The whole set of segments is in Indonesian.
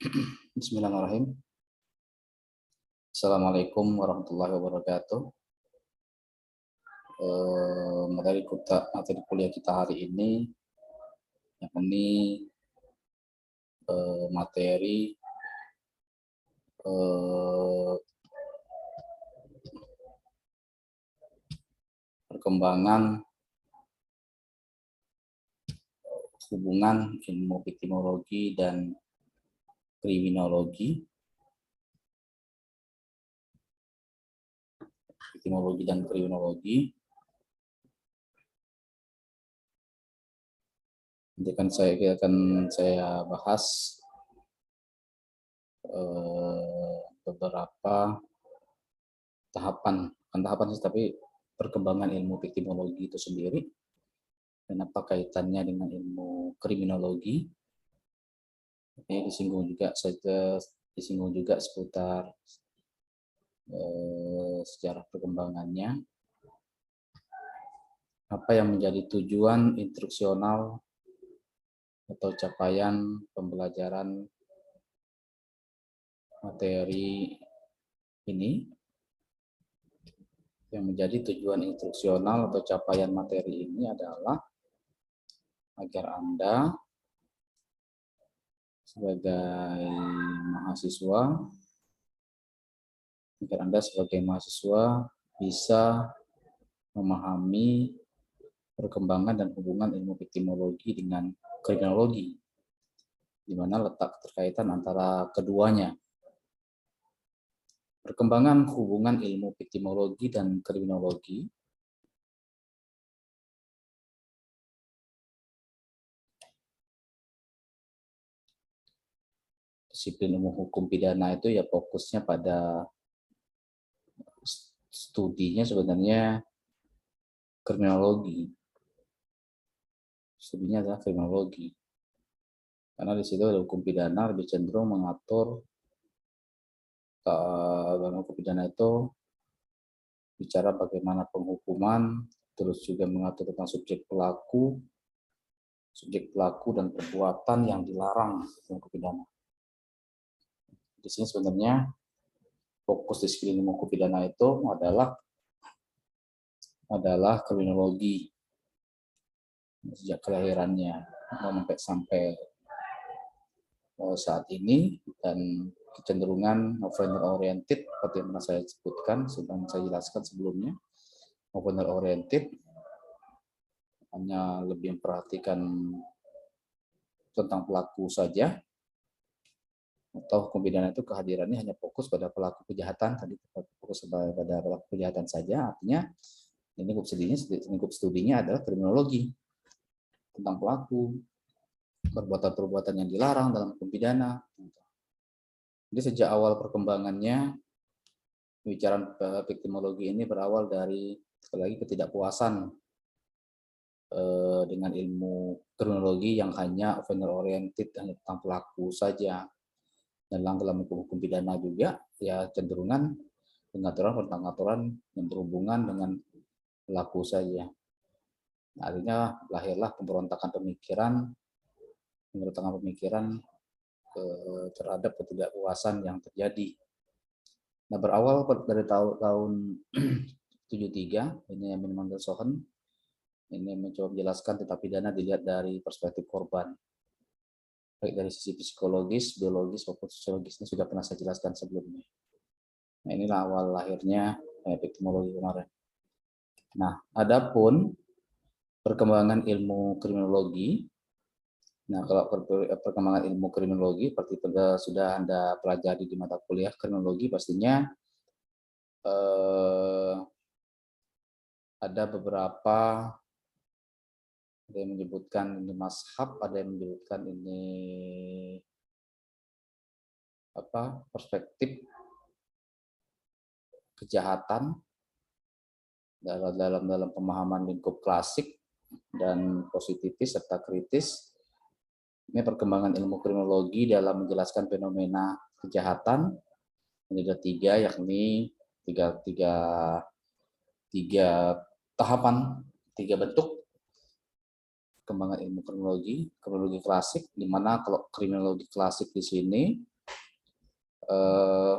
Bismillahirrahmanirrahim. Assalamualaikum warahmatullahi wabarakatuh. Materi kuliah kita hari ini yakni materi perkembangan hubungan ilmu epistemologi dan kriminologi. Nanti akan saya bahas beberapa tahapan sih, tapi perkembangan ilmu epistemologi itu sendiri dan apa kaitannya dengan ilmu kriminologi. Ini disinggung juga seputar sejarah perkembangannya, apa yang menjadi tujuan instruksional atau capaian pembelajaran materi ini. Yang menjadi tujuan instruksional atau capaian materi ini adalah agar Anda sebagai mahasiswa bisa memahami perkembangan dan hubungan ilmu epistemologi dengan kriminologi, di mana letak keterkaitan antara keduanya. Perkembangan hubungan ilmu epistemologi dan kriminologi disiplin ilmu hukum pidana itu ya fokusnya pada studinya sebenarnya kriminologi. Studinya adalah kriminologi. Karena di situ ada hukum pidana lebih cenderung mengatur dalam hukum pidana itu bicara bagaimana penghukuman, terus juga mengatur tentang subjek pelaku dan perbuatan yang dilarang dalam hukum pidana. Di sini sebenarnya fokus disiplin ilmu hukum pidana itu adalah kriminologi sejak kelahirannya sampai saat ini, dan kecenderungan offender oriented seperti yang pernah saya sebutkan, sedang saya jelaskan sebelumnya. Offender oriented hanya lebih memperhatikan tentang pelaku saja, atau hukum pidana itu kehadirannya hanya fokus pada pelaku kejahatan, saja. Artinya lingkup studinya adalah kriminologi tentang pelaku, perbuatan-perbuatan yang dilarang dalam hukum pidana. Jadi sejak awal perkembangannya, pembicaraan epistemologi ini berawal dari ketidakpuasan dengan ilmu kriminologi yang hanya offender oriented, hanya tentang pelaku saja. Dan dalam hukum pidana juga ya cenderungan pengaturan yang berhubungan dengan pelaku saja. Akhirnya lahirlah pemberontakan pemikiran terhadap ketidakpuasan yang terjadi. Nah, berawal dari tahun 73, ini Emanuel Sohen ini mencoba menjelaskan tindak pidana dilihat dari perspektif korban, baik dari sisi psikologis, biologis maupun sosiologis. Ini sudah pernah saya jelaskan sebelumnya. Nah, inilah awal lahirnya epistemologi kemarin. Nah, adapun perkembangan ilmu kriminologi. Nah, kalau perkembangan ilmu kriminologi seperti sudah Anda pelajari di mata kuliah kriminologi, pastinya ada beberapa, ada yang menyebutkan ini mazhab, ada yang menyebutkan ini perspektif kejahatan dalam pemahaman lingkup klasik dan positifis serta kritis. Ini perkembangan ilmu kriminologi dalam menjelaskan fenomena kejahatan. Ini ada tiga tahapan, tiga bentuk perkembangan ilmu kriminologi klasik, di mana kalau kriminologi klasik di sini eh,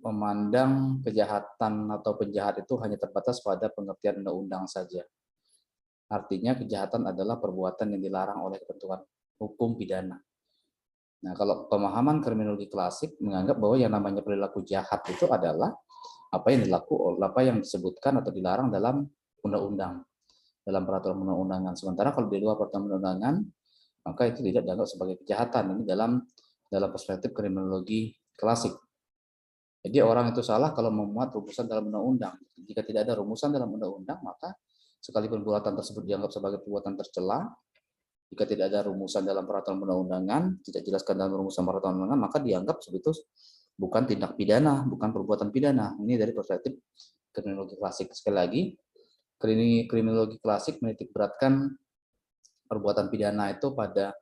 memandang kejahatan atau penjahat itu hanya terbatas pada pengertian undang-undang saja. Artinya kejahatan adalah perbuatan yang dilarang oleh ketentuan hukum pidana. Nah, kalau pemahaman kriminologi klasik menganggap bahwa yang namanya perilaku jahat itu adalah apa yang disebutkan atau dilarang dalam undang-undang, dalam peraturan undang-undangan. Sementara kalau di luar peraturan undang-undangan, maka itu tidak dianggap sebagai kejahatan. Ini dalam perspektif kriminologi klasik. Jadi orang itu salah kalau memuat rumusan dalam undang-undang. Jika tidak ada rumusan dalam undang-undang, maka sekalipun perbuatan tersebut dianggap sebagai perbuatan tercela, jika tidak ada rumusan dalam peraturan undang-undangan, tidak jelaskan dalam rumusan peraturan undang-undangan, maka dianggap itu bukan tindak pidana, bukan perbuatan pidana. Ini dari perspektif kriminologi klasik. Sekali lagi, kriminologi klasik menitik beratkan perbuatan pidana itu pada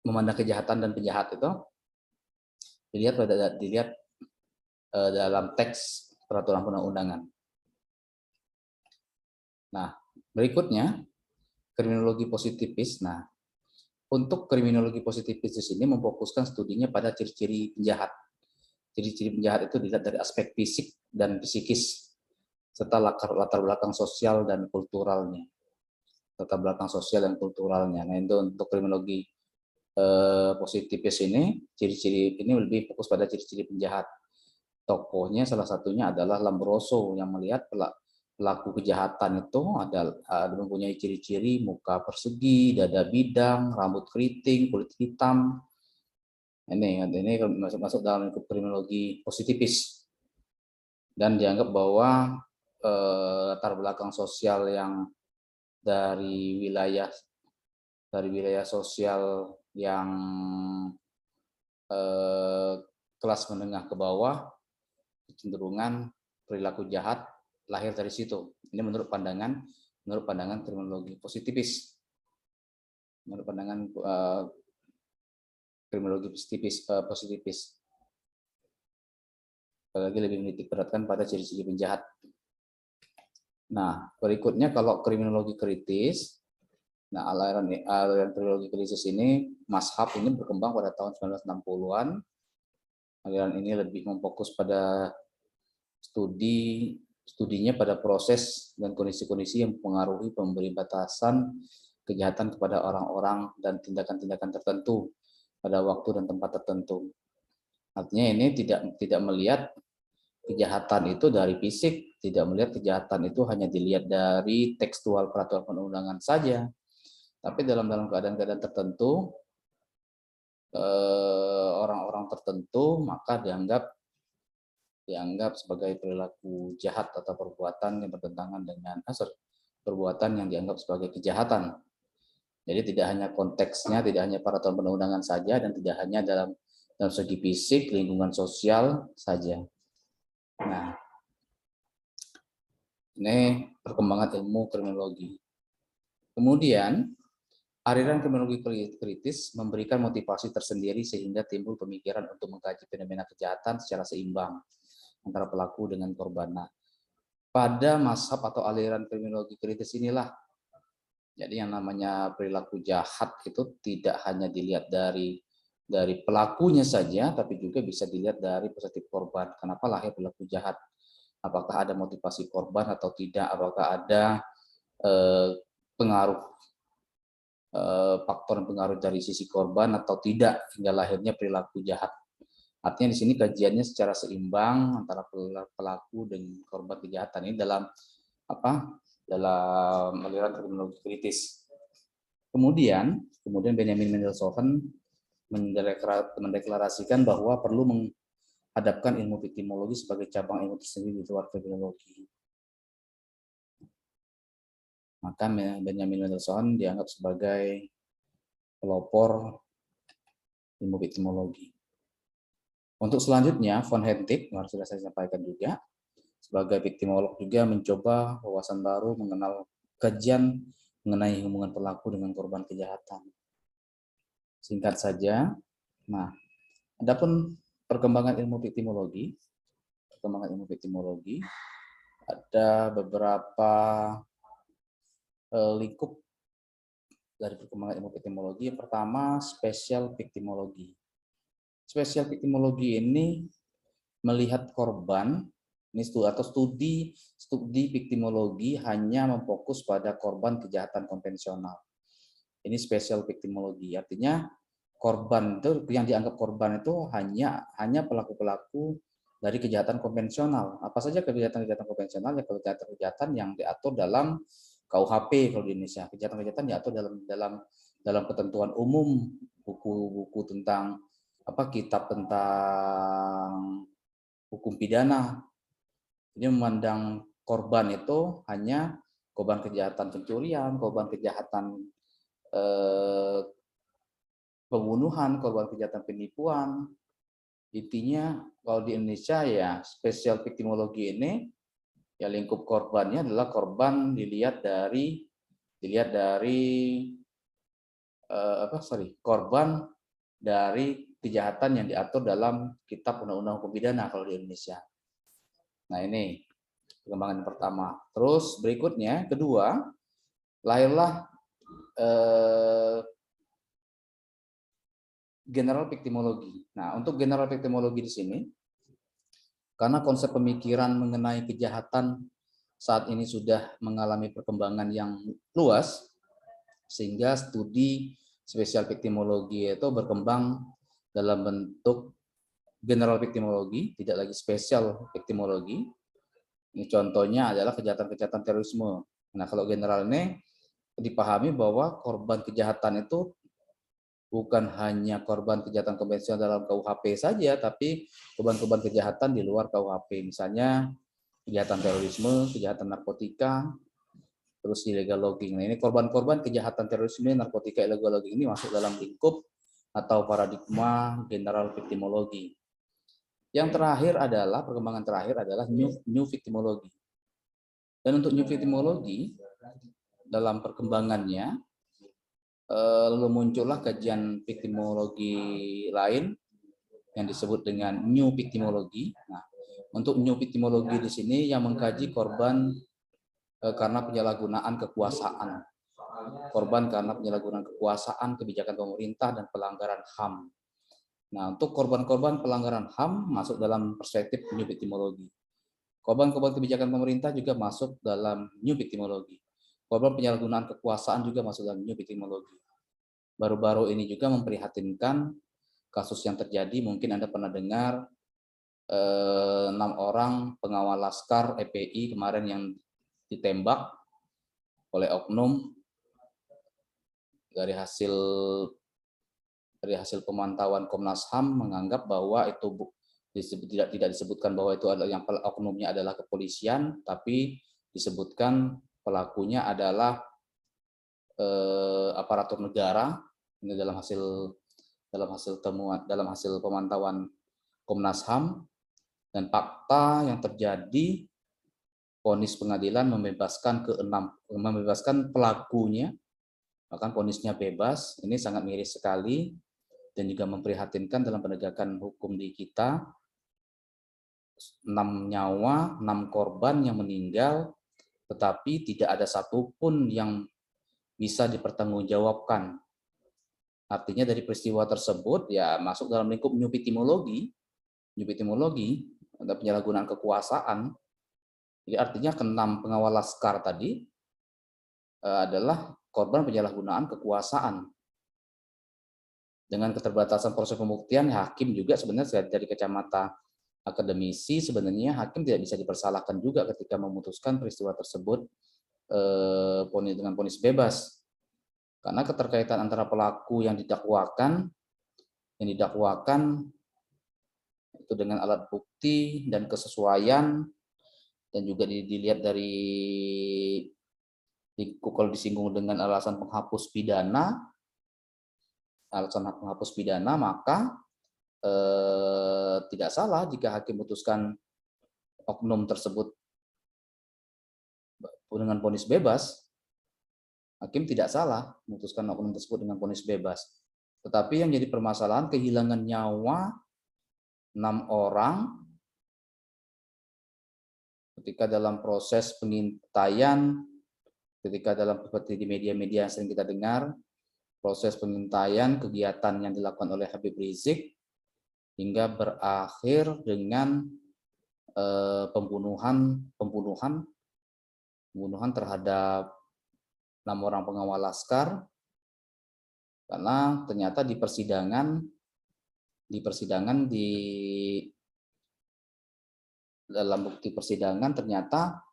memandang kejahatan dan penjahat itu dilihat dalam teks peraturan perundang-undangan. Nah, berikutnya kriminologi positifis. Nah, untuk kriminologi positifis di sini memfokuskan studinya pada ciri-ciri penjahat. Ciri-ciri penjahat itu dilihat dari aspek fisik dan psikis serta latar belakang sosial dan kulturalnya. Latar belakang sosial dan kulturalnya. Nah, itu untuk kriminologi positifis ini, ciri-ciri ini lebih fokus pada ciri-ciri penjahat. Tokohnya salah satunya adalah Lombroso yang melihat pelaku kejahatan itu ada mempunyai ciri-ciri muka persegi, dada bidang, rambut keriting, kulit hitam. Ini masuk dalam kriminologi positifis dan dianggap bahwa latar belakang sosial yang dari wilayah sosial yang kelas menengah ke bawah, kecenderungan perilaku jahat lahir dari situ. Ini menurut pandangan kriminologi positifis. Menurut pandangan kriminologi positifis. Lagi lebih menitik beratkan pada ciri-ciri penjahat. Nah, berikutnya kalau kriminologi kritis, nah aliran kriminologi kritis ini, mazhab ini berkembang pada tahun 1960-an. Aliran ini lebih memfokus pada studinya pada proses dan kondisi-kondisi yang mempengaruhi pemberi batasan kejahatan kepada orang-orang dan tindakan-tindakan tertentu pada waktu dan tempat tertentu. Artinya ini tidak melihat kejahatan itu dari fisik, tidak melihat kejahatan itu hanya dilihat dari tekstual peraturan perundangan saja, tapi dalam keadaan-keadaan tertentu, orang-orang tertentu maka dianggap sebagai perilaku jahat atau perbuatan yang bertentangan dengan perbuatan yang dianggap sebagai kejahatan. Jadi tidak hanya konteksnya, tidak hanya peraturan perundangan saja, dan tidak hanya dalam segi fisik, lingkungan sosial saja. Nah, ini perkembangan ilmu kriminologi. Kemudian, aliran kriminologi kritis memberikan motivasi tersendiri sehingga timbul pemikiran untuk mengkaji fenomena kejahatan secara seimbang antara pelaku dengan korban. Nah, pada mazhab atau aliran kriminologi kritis inilah, jadi yang namanya perilaku jahat itu tidak hanya dilihat dari pelakunya saja, tapi juga bisa dilihat dari perspektif korban. Kenapa lahir perilaku jahat? Apakah ada motivasi korban atau tidak? Apakah ada pengaruh faktor pengaruh dari sisi korban atau tidak hingga lahirnya perilaku jahat? Artinya di sini kajiannya secara seimbang antara pelaku dan korban kejahatan ini dalam aliran kriminologi kritis. Kemudian Benjamin Mendelssohn mendeklarasikan bahwa perlu menghadapkan ilmu viktimologi sebagai cabang ilmu tersendiri di luar kriminologi. Maka Benjamin Mendelssohn dianggap sebagai pelopor ilmu viktimologi. Untuk selanjutnya, von Hentig, yang sudah saya sampaikan juga, sebagai viktimolog juga mencoba wawasan baru mengenal kajian mengenai hubungan pelaku dengan korban kejahatan. Singkat saja, nah, adapun perkembangan ilmu viktimologi, ada beberapa lingkup dari perkembangan ilmu victimologi. Yang pertama, special victimology. Special victimology ini melihat korban, ini studi victimologi hanya memfokus pada korban kejahatan konvensional. Ini special victimology, artinya korban itu yang dianggap korban itu hanya pelaku-pelaku dari kejahatan konvensional. Apa saja kejahatan-kejahatan konvensional? Ya kejahatan-kejahatan yang diatur dalam KUHP kalau di Indonesia. Kejahatan-kejahatan diatur dalam ketentuan umum, buku-buku tentang kitab tentang hukum pidana. Jadi memandang korban itu hanya korban kejahatan pencurian, korban kejahatan pembunuhan, korban kejahatan penipuan. Intinya kalau di Indonesia ya special victimology ini ya lingkup korbannya adalah korban dilihat dari korban dari kejahatan yang diatur dalam Kitab Undang-Undang Hukum Pidana kalau di Indonesia. Nah ini perkembangan yang pertama. Terus berikutnya kedua, lahirlah general victimology. Nah, untuk general victimology di sini, karena konsep pemikiran mengenai kejahatan saat ini sudah mengalami perkembangan yang luas, sehingga studi spesial victimology itu berkembang dalam bentuk general victimology, tidak lagi spesial victimology. Ini contohnya adalah kejahatan-kejahatan terorisme. Nah, kalau general ini dipahami bahwa korban kejahatan itu bukan hanya korban kejahatan konvensional dalam KUHP saja, tapi korban-korban kejahatan di luar KUHP, misalnya kejahatan terorisme, kejahatan narkotika, terus illegal logging. Nah, ini korban-korban kejahatan terorisme, narkotika, illegal logging ini masuk dalam lingkup atau paradigma general victimology. Yang terakhir adalah, perkembangan terakhir adalah new victimology. Dan untuk new victimology, dalam perkembangannya, lalu muncullah kajian victimologi lain yang disebut dengan new victimology. Nah, untuk new victimology di sini yang mengkaji korban karena penyalahgunaan kekuasaan. Korban karena penyalahgunaan kekuasaan, kebijakan pemerintah, dan pelanggaran HAM. Nah, untuk korban-korban pelanggaran HAM masuk dalam perspektif new victimology. Korban-korban kebijakan pemerintah juga masuk dalam new victimology. Korban penyalahgunaan kekuasaan juga masuk dalam new victimology. Baru-baru ini juga memprihatinkan kasus yang terjadi, mungkin Anda pernah dengar 6 orang pengawal Laskar FPI kemarin yang ditembak oleh oknum. Dari hasil pemantauan Komnas HAM menganggap bahwa itu tidak disebutkan bahwa itu adalah yang oknumnya adalah kepolisian, tapi disebutkan pelakunya adalah aparatur negara. Ini dalam hasil pemantauan Komnas HAM, dan fakta yang terjadi, vonis pengadilan membebaskan pelakunya, bahkan vonisnya bebas. Ini sangat miris sekali dan juga memprihatinkan dalam penegakan hukum di kita. 6 nyawa, 6 korban yang meninggal, tetapi tidak ada satupun yang bisa dipertanggungjawabkan. Artinya dari peristiwa tersebut ya masuk dalam lingkup new victimology, ada penyalahgunaan kekuasaan. Jadi artinya ke-6 pengawal Laskar tadi adalah korban penyalahgunaan kekuasaan. Dengan keterbatasan proses pembuktian, hakim juga sebenarnya dari kacamata akademisi, sebenarnya hakim tidak bisa dipersalahkan juga ketika memutuskan peristiwa tersebut dengan vonis bebas. Karena keterkaitan antara pelaku yang didakwakan itu dengan alat bukti dan kesesuaian, dan juga dilihat dari kalau disinggung dengan alasan penghapus pidana, maka tidak salah jika hakim memutuskan oknum tersebut dengan vonis bebas. Hakim tidak salah memutuskan oknum tersebut dengan vonis bebas. Tetapi yang jadi permasalahan kehilangan nyawa 6 orang ketika dalam proses pengintaian, ketika dalam seperti di media-media yang sering kita dengar, proses pengintaian kegiatan yang dilakukan oleh Habib Rizik hingga berakhir dengan pembunuhan terhadap 6 orang pengawal laskar, karena ternyata di persidangan dalam bukti persidangan ternyata,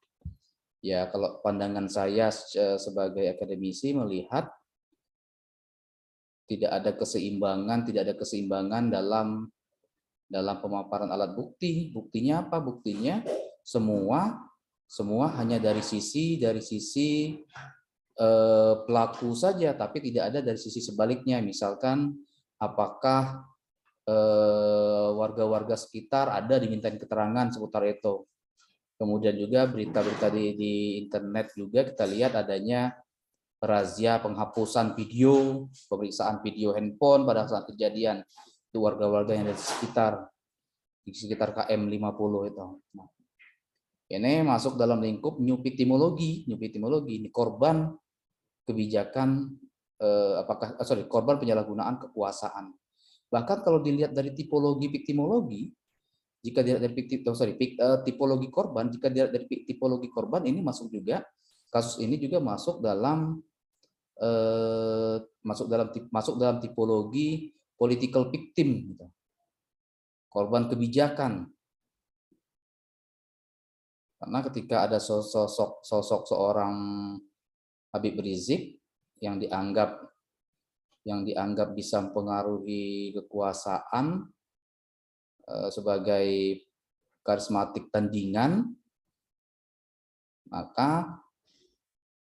ya kalau pandangan saya sebagai akademisi melihat tidak ada keseimbangan dalam pemaparan alat bukti. Buktinya apa? Buktinya semua hanya dari sisi pelaku saja, tapi tidak ada dari sisi sebaliknya. Misalkan apakah warga-warga sekitar ada dimintain keterangan seputar itu. Kemudian juga berita-berita di internet juga kita lihat adanya razia penghapusan video, pemeriksaan video handphone pada saat kejadian. Itu warga-warga yang ada di sekitar KM 50 itu. Nah, ini masuk dalam lingkup new victimology. Ini korban kebijakan korban penyalahgunaan kekuasaan. Bahkan kalau dilihat dari tipologi victimologi, jika dilihat dari tipologi korban, ini kasus ini juga masuk dalam tipologi political victim, gitu. Korban kebijakan. Karena ketika ada sosok seorang Habib Rizik yang dianggap bisa mempengaruhi kekuasaan sebagai karismatik tandingan, maka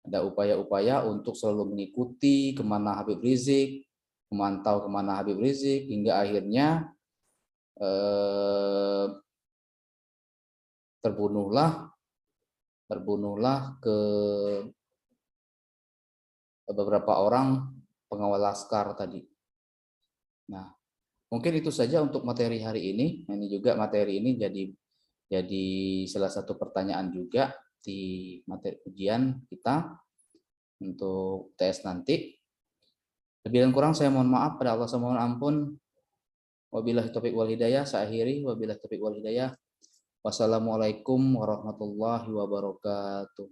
ada upaya-upaya untuk selalu mengikuti kemana Habib Rizik, memantau kemana Habib Rizik, hingga akhirnya terbunuhlah ke beberapa orang pengawal laskar tadi. Nah, mungkin itu saja untuk materi hari ini. Ini juga materi ini jadi salah satu pertanyaan juga di materi ujian kita untuk tes nanti. Lebih dan kurang saya mohon maaf, pada Allah saya mohon ampun. Wabillahi taufiq wal hidayah. Saya akhiri. Wabillahi taufiq wal hidayah. Wassalamualaikum warahmatullahi wabarakatuh.